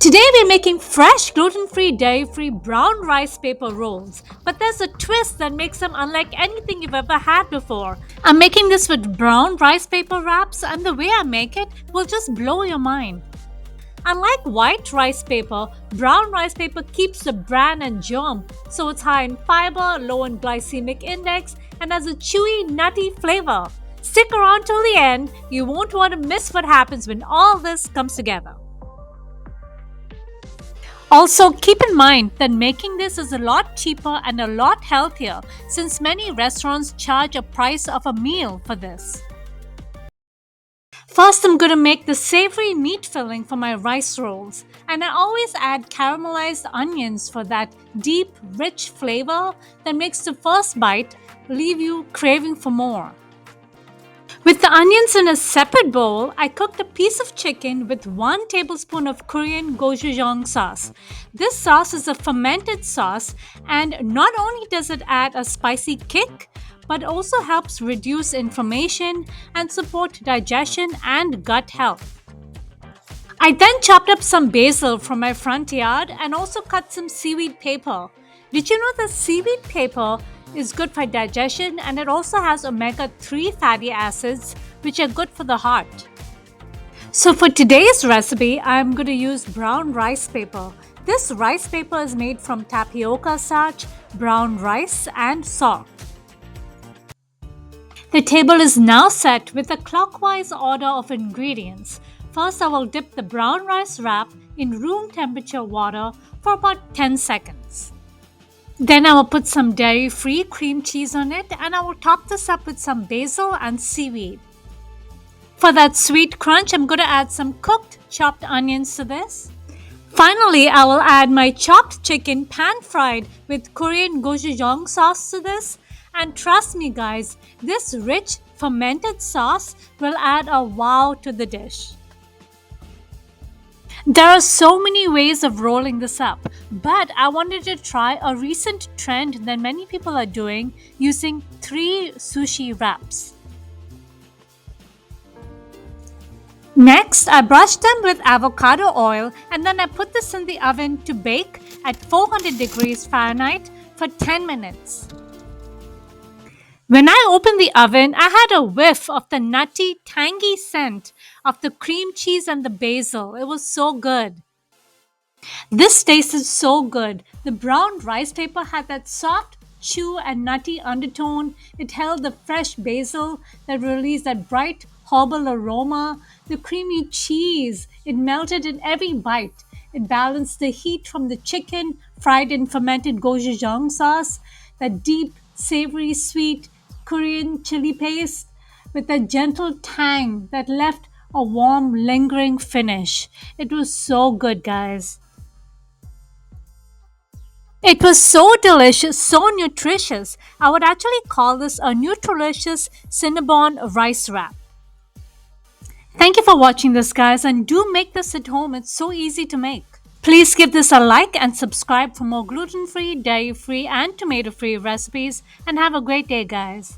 Today we're making fresh, gluten-free, dairy-free brown rice paper rolls. But there's a twist that makes them unlike anything you've ever had before. I'm making this with brown rice paper wraps, and the way I make it will just blow your mind. Unlike white rice paper, brown rice paper keeps the bran and germ, so it's high in fiber, low in glycemic index, and has a chewy, nutty flavor. Stick around till the end, you won't want to miss what happens when all this comes together. Also, keep in mind that making this is a lot cheaper and a lot healthier since many restaurants charge a price of a meal for this. First, I'm going to make the savory meat filling for my rice rolls, and I always add caramelized onions for that deep, rich flavor that makes the first bite leave you craving for more. With the onions in a separate bowl, I cooked a piece of chicken with 1 tablespoon of Korean gochujang sauce. This sauce is a fermented sauce, and not only does it add a spicy kick, but also helps reduce inflammation and support digestion and gut health. I then chopped up some basil from my front yard and also cut some seaweed paper. Did you know that seaweed paper is good for digestion, and it also has omega-3 fatty acids which are good for the heart? So for today's recipe, I'm going to use brown rice paper. This rice paper is made from tapioca starch, brown rice, and salt. The table is now set with a clockwise order of ingredients. First, I will dip the brown rice wrap in room temperature water for about 10 seconds. Then I will put some dairy-free cream cheese on it, and I will top this up with some basil and seaweed. For that sweet crunch, I'm going to add some cooked chopped onions to this. Finally, I will add my chopped chicken pan-fried with Korean gochujang sauce to this. And trust me guys, this rich fermented sauce will add a wow to the dish. There are so many ways of rolling this up, but I wanted to try a recent trend that many people are doing using 3 sushi wraps. Next, I brushed them with avocado oil, and then I put this in the oven to bake at 400 degrees Fahrenheit for 10 minutes. When I opened the oven, I had a whiff of the nutty, tangy scent of the cream cheese and the basil. It was so good. This tasted so good. The brown rice paper had that soft, chew and nutty undertone. It held the fresh basil that released that bright herbal aroma. The creamy cheese, it melted in every bite. It balanced the heat from the chicken fried in fermented gochujang sauce, that deep, savory, sweet Korean chili paste with a gentle tang that left a warm, lingering finish. It was so good, guys. It was so delicious, so nutritious. I would actually call this a Nutrilicious Cinnabon rice wrap. Thank you for watching this, guys, and do make this at home. It's so easy to make. Please give this a like and subscribe for more gluten-free, dairy-free, and tomato-free recipes, and have a great day, guys.